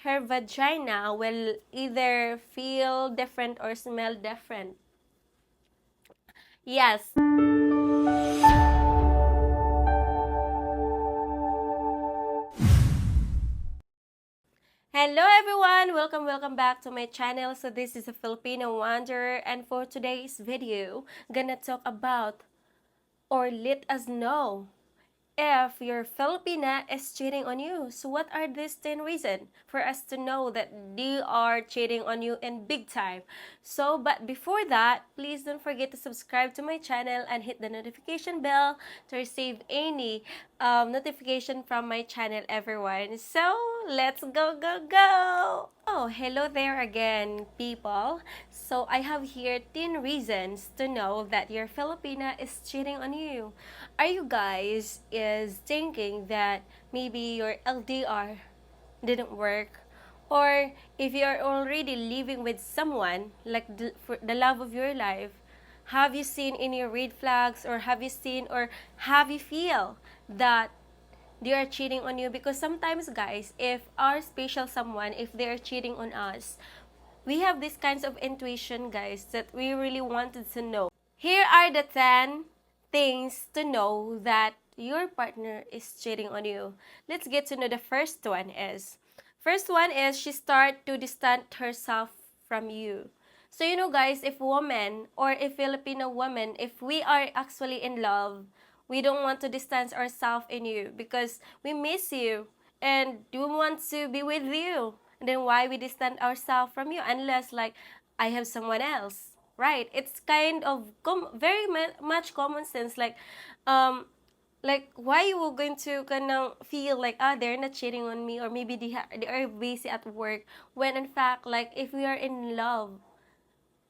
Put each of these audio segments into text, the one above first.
her vagina will either feel different or smell different. Yes. Hello everyone! Welcome back to my channel. So this is a Filipino Wanderer, and for today's video, gonna talk about or let us know if your Filipina is cheating on you. So what are these 10 reasons for us to know that they are cheating on you in big time? So, but before that, please don't forget to subscribe to my channel and hit the notification bell to receive any notification from my channel, everyone. So, let's go! Oh, hello there again, people. So, I have here 10 reasons to know that your Filipina is cheating on you. Are you guys is thinking that maybe your LDR didn't work, or if you're already living with someone like for the love of your life, have you seen any red flags, or have you seen or have you feel that they are cheating on you? Because sometimes, guys, if our special someone, if they're cheating on us, we have these kinds of intuition, guys, that we really wanted to know. Here are the 10 things to know that your partner is cheating on you. Let's get to know the first one is. First one is she start to distance herself from you. So you know, guys, if woman or a Filipino woman, if we are actually in love, we don't want to distance ourselves in you because we miss you and we want to be with you. And then why we distance ourselves from you unless like I have someone else, right? It's kind of very much common sense, like why you were going to kind of feel like they're not cheating on me, or maybe they are busy at work, when in fact, like, if we are in love,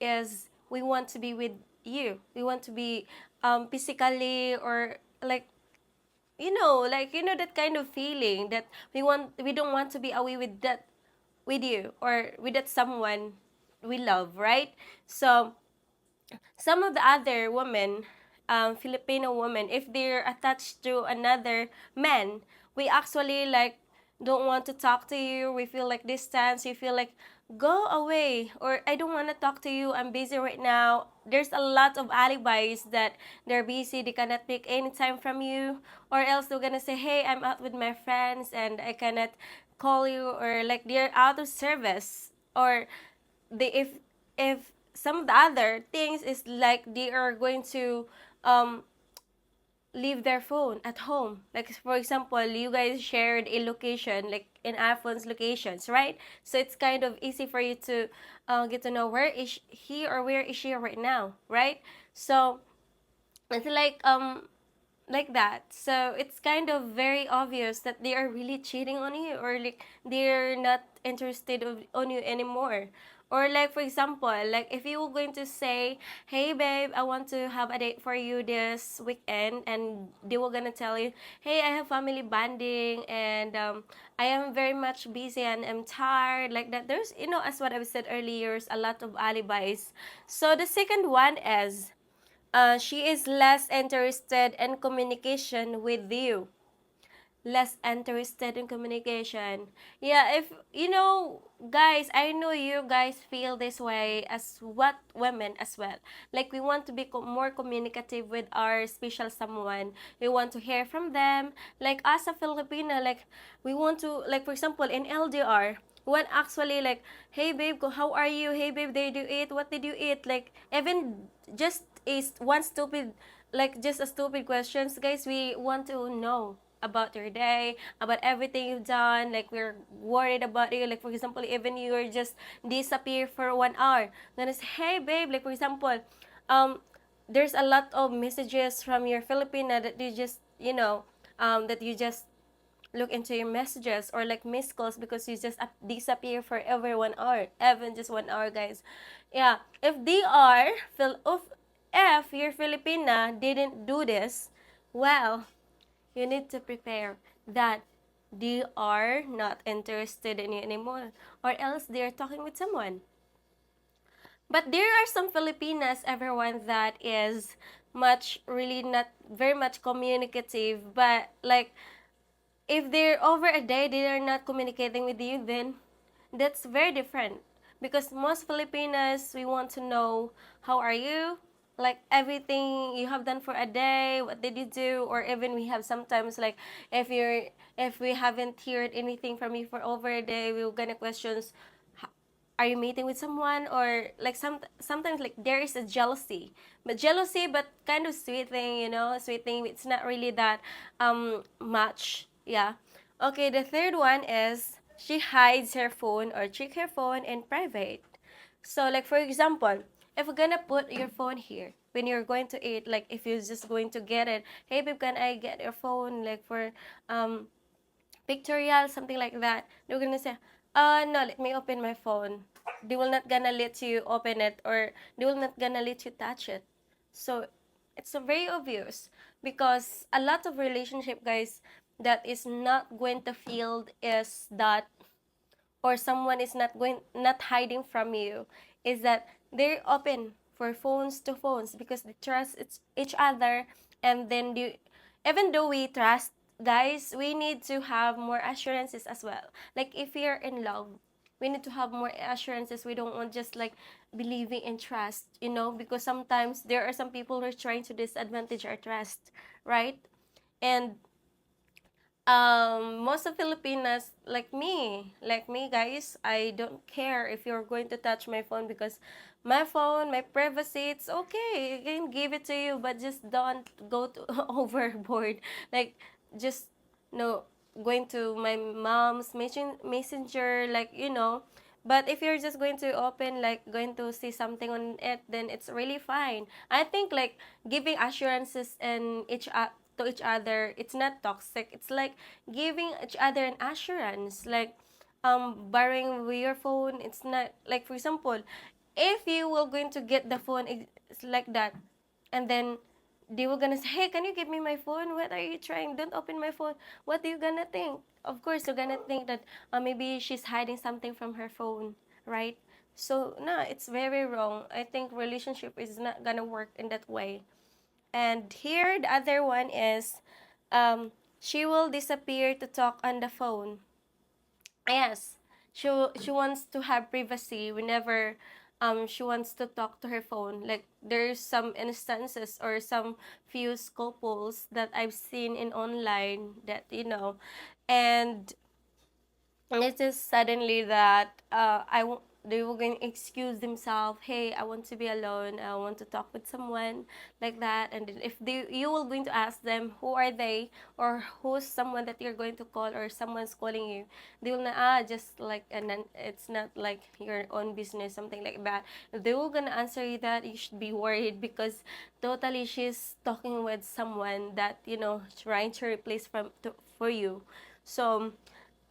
is we want to be with you, we want to be physically, or like, that kind of feeling that we don't want to be away with that, with you, or with that someone we love, right? So some of the other women, Filipino women, if they're attached to another man, we actually like don't want to talk to you. We feel like distance. We feel like go away, or I don't want to talk to you. I'm busy right now. There's a lot of alibis that they're busy. They cannot take any time from you, or else they're gonna say, "Hey, I'm out with my friends and I cannot call you," or like they're out of service, or they if some of the other things is like they are going to um leave their phone at home. Like for example, you guys shared a location, like in iPhone's locations, right? So it's kind of easy for you to get to know where is he or where is she right now, right? So it's like that. So it's kind of very obvious that they are really cheating on you, or like they're not interested on you anymore. Or like for example, like if you were going to say, "Hey babe, I want to have a date for you this weekend," and they were gonna tell you, "Hey, I have family bonding and I am very much busy and I'm tired," like that. There's, as what I said earlier, a lot of alibis. So the second one is she is less interested in communication with you. Less interested in communication. Yeah, if guys, I know you guys feel this way as what women as well. Like we want to be more communicative with our special someone. We want to hear from them. Like as a Filipina, like we want to, like for example in LDR, when actually like, "Hey babe, how are you? Hey babe, did you eat? What did you eat?" Like even just is one stupid, like just a stupid questions, guys, we want to know about your day, about everything you've done. Like we're worried about you. Like for example, even you're just disappear for 1 hour, then it's, "Hey babe," like for example, um there's a lot of messages from your Filipina that you just that you just look into your messages, or like missed calls, because you just disappear for every 1 hour, even just 1 hour, guys. Yeah, if they are if your Filipina didn't do this, well, you need to prepare that they are not interested in you anymore, or else they're talking with someone. But there are some Filipinas, everyone, that is much really not very much communicative, but like if they're over a day they are not communicating with you, then that's very different, because most Filipinas, we want to know how are you, like everything you have done for a day, what did you do, or even we have sometimes like if you're if we haven't heard anything from you for over a day, we're gonna questions, are you meeting with someone, or like sometimes like there is a jealousy, but kind of sweet thing, sweet thing. It's not really that much. Yeah. Okay, the third one is she hides her phone or check her phone in private. So like for example, if we're gonna put your phone here when you're going to eat, like if you're just going to get it, hey babe, can I get your phone, like for um pictorial, something like that. They're gonna say, no, let me open my phone. They will not gonna let you open it, or they will not gonna let you touch it. So it's so very obvious, because a lot of relationship, guys, that is not going to feel is that, or someone is not hiding from you, is that they're open for phones to phones, because they trust each other. And then even though we trust, guys, we need to have more assurances as well. Like if we are in love, we need to have more assurances. We don't want just like believing in trust, because sometimes there are some people who are trying to disadvantage our trust, right? And most of Filipinas, like me, guys, I don't care if you're going to touch my phone, because my phone, my privacy, it's okay. I can give it to you, but just don't go to overboard. Like, just no going to my mom's messenger, like But if you're just going to open, like going to see something on it, then it's really fine. I think like giving assurances and to each other, it's not toxic. It's like giving each other an assurance, like borrowing your phone. It's not like, for example, if you were going to get the phone, it's like that, and then they were gonna say, hey, can you give me my phone? What are you trying? Don't open my phone. What are you gonna think? Of course you're gonna think that maybe she's hiding something from her phone, right? So no, it's very wrong. I think relationship is not gonna work in that way. And here the other one is, she will disappear to talk on the phone. Yes, she wants to have privacy whenever she wants to talk to her phone. Like there's some instances or some few couples that I've seen in online that and it's just suddenly that they were going to excuse themselves. Hey, I want to be alone. I want to talk with someone, like that. And then if you will going to ask them who are they, or who's someone that you're going to call, or someone's calling you, they will not just like, and then it's not like your own business, something like that. If they will gonna answer you that, you should be worried, because totally she's talking with someone that trying to replace for you. So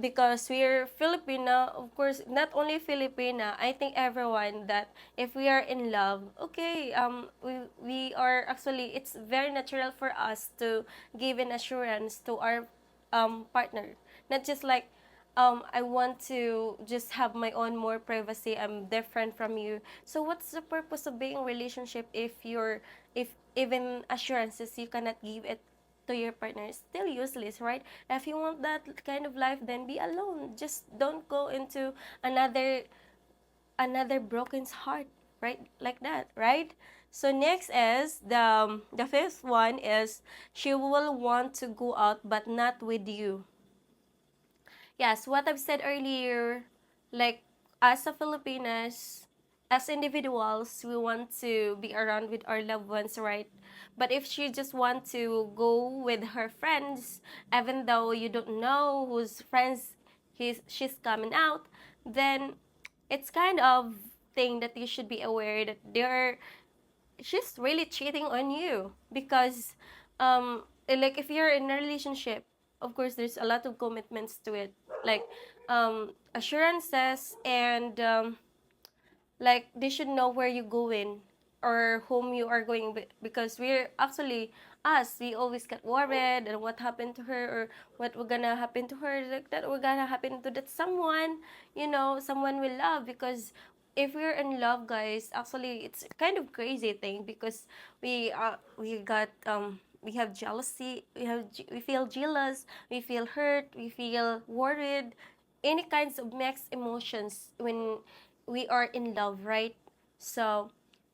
because we're Filipina, of course, not only Filipina, I think everyone that if we are in love, okay, we are actually, it's very natural for us to give an assurance to our partner. Not just like, I want to just have my own more privacy. I'm different from you. So what's the purpose of being in a relationship if even assurances you cannot give it to your partner, is still useless, right? If you want that kind of life, then be alone. Just don't go into another broken heart, right? Like that, right? So next is the fifth one is she will want to go out but not with you. Yes, what I've said earlier, like as a Filipinas, as individuals, we want to be around with our loved ones, right? But if she just want to go with her friends, even though you don't know whose friends she's coming out, then it's kind of thing that you should be aware that she's really cheating on you, because like if you're in a relationship, of course there's a lot of commitments to it, like assurances, and like they should know where you're going or whom you are going with, because we're actually us, we always get worried and what happened to her, or what will gonna happen to her, like that will gonna happen to that someone, someone we love. Because if we're in love, guys, actually it's kind of crazy thing, because we have jealousy, we feel jealous, we feel hurt, we feel worried, any kinds of mixed emotions when we are in love, right? So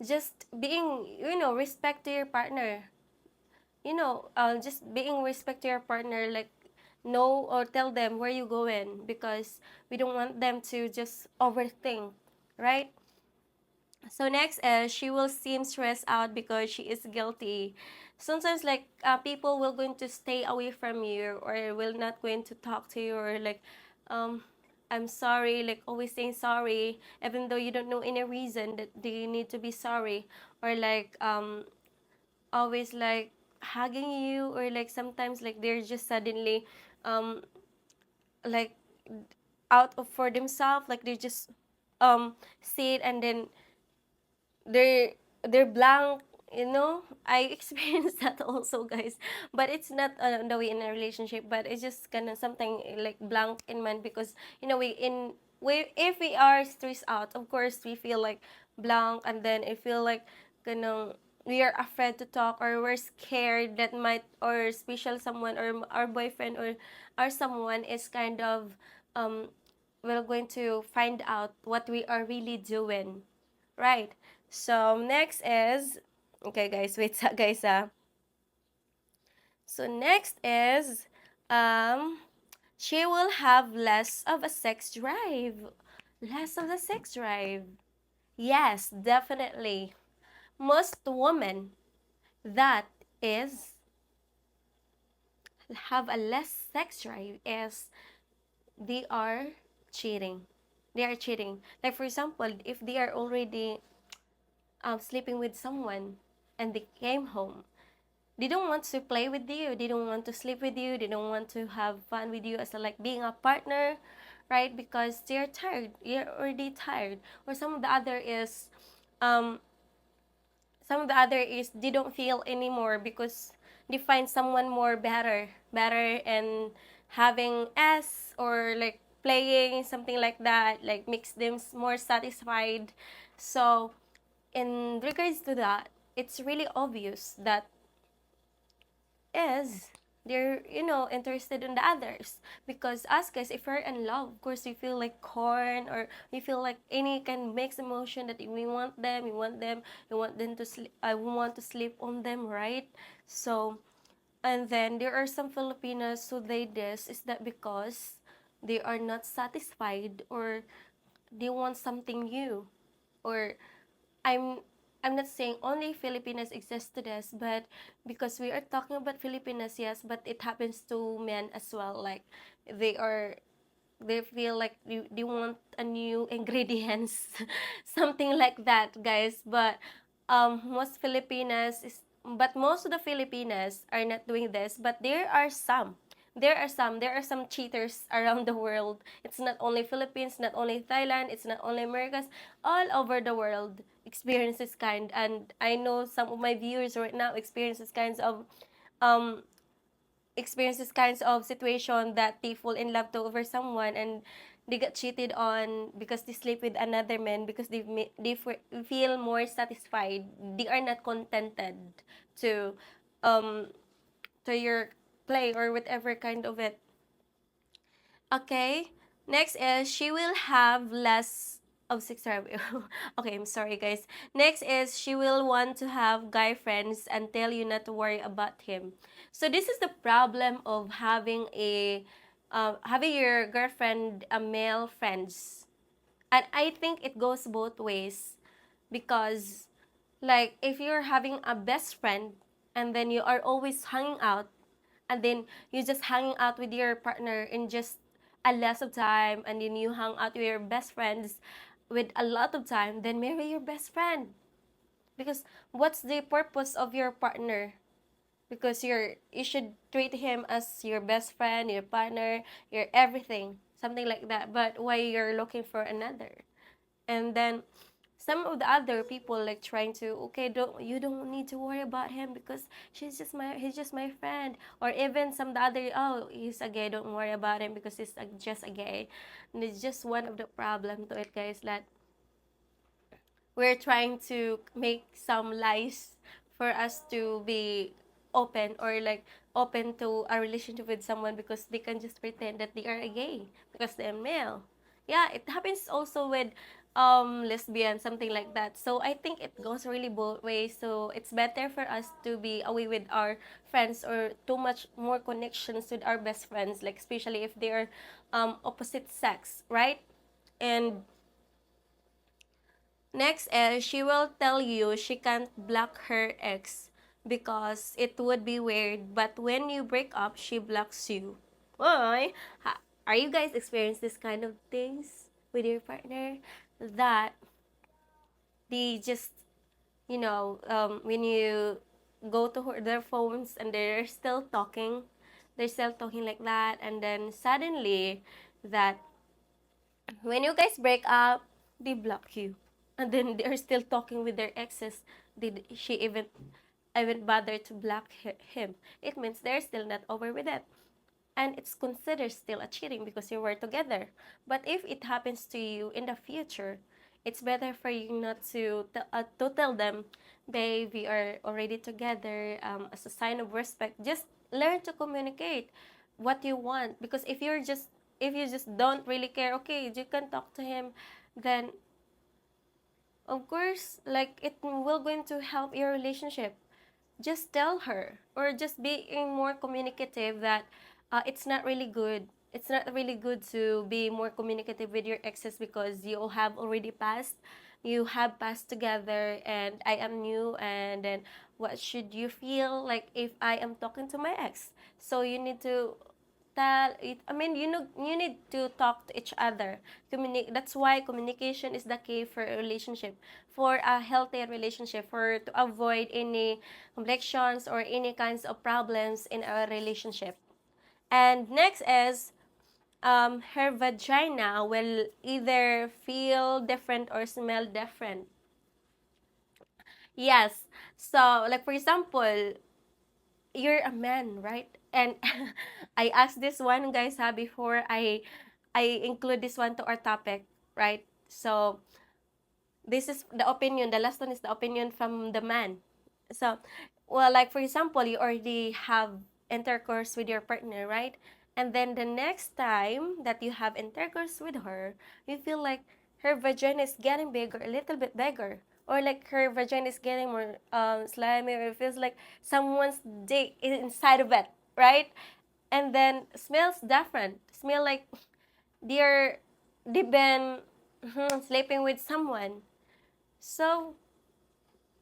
just being, respect to your partner, just being respect to your partner, like know or tell them where you going, because we don't want them to just overthink, right? So next is she will seem stressed out because she is guilty. Sometimes like people will going to stay away from you or will not going to talk to you, or like um I'm sorry, like always saying sorry even though you don't know any reason that they need to be sorry, or like always like hugging you, or like sometimes like they're just suddenly um like out of for themselves, like they just see it and then they're they're blank, I experienced that also, guys. But it's not the way in a relationship, but it's just kind of something like blank in mind, because we if we are stressed out, of course we feel like blank, and then I feel like kind of we are afraid to talk, or we're scared that might, or special someone, or our boyfriend or someone is kind of we're going to find out what we are really doing. Right. So next is, okay guys, wait guys. So next is um she will have less of a sex drive. Less of the sex drive. Yes, definitely. Most women that is have a less sex drive is they are cheating. They are cheating. Like for example, if they are already sleeping with someone and they came home, they don't want to play with you, they don't want to sleep with you, they don't want to have fun with you as a, like being a partner, right? Because they're tired, you're already tired. Or um some of the other is they don't feel anymore because they find someone more better and having s, or like playing something like that, like makes them more satisfied. So in regards to that, it's really obvious that is they're interested in the others. Because us guys, if we're in love, of course we feel like corn, or we feel like any kind of mixed emotion, that we want them to sleep, we want to sleep on them, right? So and then there are some Filipinos who they this is that because they are not satisfied, or they want something new, or I'm I'm not saying only Filipinas exist to this, but because we are talking about Filipinas, yes, but it happens to men as well. Like they are they feel like they want a new ingredients, something like that, guys. But most Filipinas is but most of the Filipinas are not doing this, but there are some cheaters around the world. It's not only Philippines, not only Thailand, it's not only Americas, all over the world experience this kind. And I know some of my viewers right now um experience this kinds of situation, that they fall in love to over someone, and they get cheated on because they sleep with another man, because feel more satisfied, they are not contented to um your play or whatever kind of it. Okay. Next is she will have less of six drive. Okay, I'm sorry guys. Next is she will want to have guy friends and tell you not to worry about him. So this is the problem of having your girlfriend a male friends. And I think it goes both ways, because like if you're having a best friend and then you are always hanging out, and then you just hanging out with your partner in just a less of time, and then you hang out with your best friends with a lot of time, then marry your best friend. Because what's the purpose of your partner? Because you should treat him as your best friend, your partner, your everything, something like that. But why you're looking for another? And then some of the other people like trying to, okay, don't need to worry about him because he's just my friend. Or even some of the other, oh, he's a gay, don't worry about him because he's just a gay. And it's just one of the problem to it, guys, that we're trying to make some lies for us to be open, or like open to a relationship with someone because they can just pretend that they are a gay because they're male. Yeah, it happens also with lesbian, something like that. So I think it goes really both ways. So it's better for us to be away with our friends, or too much more connections with our best friends, like especially if they're opposite sex, right? And next is, she will tell you she can't block her ex because it would be weird, but when you break up, she blocks you. Why? Are you guys experience this kind of things with your partner, that they just, when you go to their phones and they're still talking like that, and then suddenly that when you guys break up, they block you, and then they're still talking with their exes. Did she even bother to block him? It means they're still not over with it, and it's considered still a cheating because you were together. But if it happens to you in the future, it's better for you not to tell them, babe, we are already together, as a sign of respect. Just learn to communicate what you want, because if you just don't really care, okay, you can talk to him, then of course, like, it will going to help your relationship. Just tell her, or just being more communicative, that it's not really good. It's not really good to be more communicative with your exes, because you have already passed. You have passed together, and I am new. And then, what should you feel like if I am talking to my ex? So you need to tell it. I mean, you need to talk to each other. That's why communication is the key for a relationship, for a healthy relationship, for to avoid any conflictions or any kinds of problems in our relationship. And next is, her vagina will either feel different or smell different. Yes. So, like, for example, you're a man, right? And I asked this one, guys, before I include this one to our topic, right? So this is the opinion. The last one is the opinion from the man. So, well, like, for example, you already have intercourse with your partner, right? And then the next time that you have intercourse with her, you feel like her vagina is getting bigger, a little bit bigger, or like her vagina is getting more slimy, or it feels like someone's dick is inside of it, right? And then smells different. Smell like they're they've been sleeping with someone. So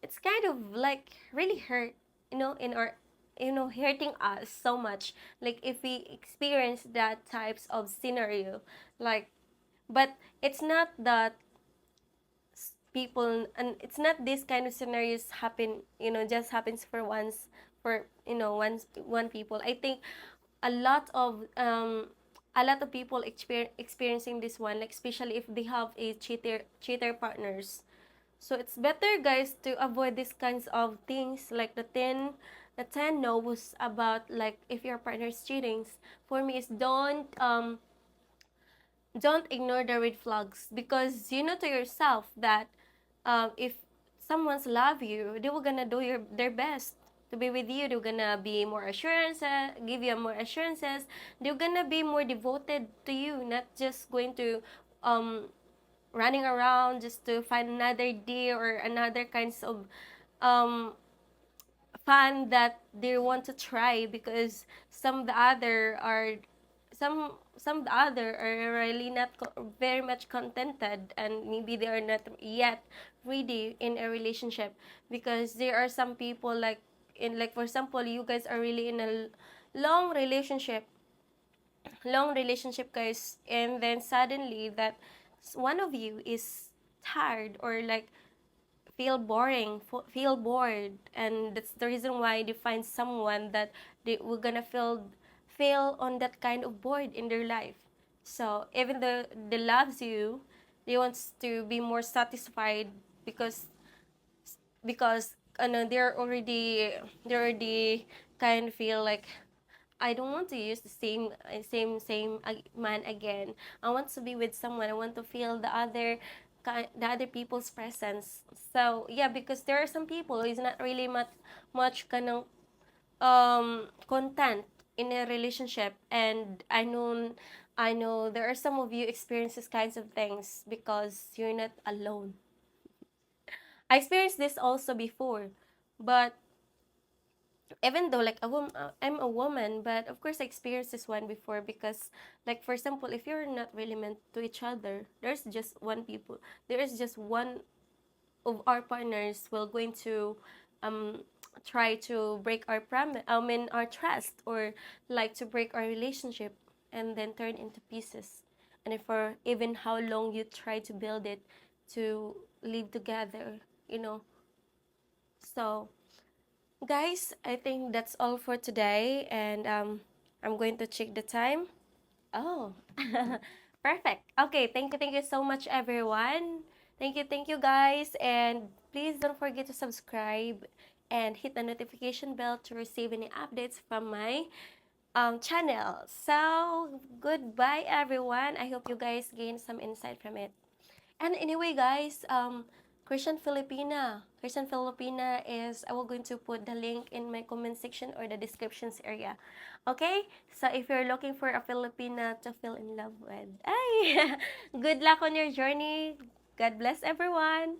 it's kind of like really hurt, in our, hurting us so much. Like, if we experience that types of scenario, like, but it's not that people, and it's not this kind of scenarios happen, just happens for once, for, one people. I think a lot of people experiencing this one, like, especially if they have a cheater partners. So it's better, guys, to avoid these kinds of things, like the ten no's about, like, if your partner is cheating. For me, is don't ignore the red flags, because you know to yourself that if someone's love you, they were gonna do their best to be with you. They're gonna be more assurances, give you more assurances. They're gonna be more devoted to you, not just going to um running around just to find another day or another kinds of um, fun that they want to try, because some of the other are really not very much contented, and maybe they are not yet ready in a relationship, because there are some people, like, for example, you guys are really in a long relationship guys, and then suddenly that one of you is tired, or like feel bored, and that's the reason why they find someone that they were gonna feel on that kind of bored in their life. So even though they loves you, they wants to be more satisfied, because they're already kind of feel like, I don't want to use the same man again. I want to be with someone. I want to feel the other people's presence. So yeah, because there are some people who is not really much kind of content in a relationship, and I know there are some of you experience these kinds of things because you're not alone. I experienced this also before, but even though like I'm a woman, but of course I experienced this one before because, like for example, if you're not really meant to each other, there is just one of our partners will going to um try to break our our trust, or like to break our relationship and then turn into pieces. And if for even how long you try to build it to live together, you know. So guys, I think that's all for today, and I'm going to check the time. Oh, perfect. Okay, thank you so much, everyone. Thank you, guys. And please don't forget to subscribe and hit the notification bell to receive any updates from my channel. So, goodbye, everyone. I hope you guys gain some insight from it. And anyway, guys, Christian Filipina is, I will going to put the link in my comment section or the descriptions area. Okay? So if you're looking for a Filipina to fall in love with, ay, good luck on your journey. God bless everyone.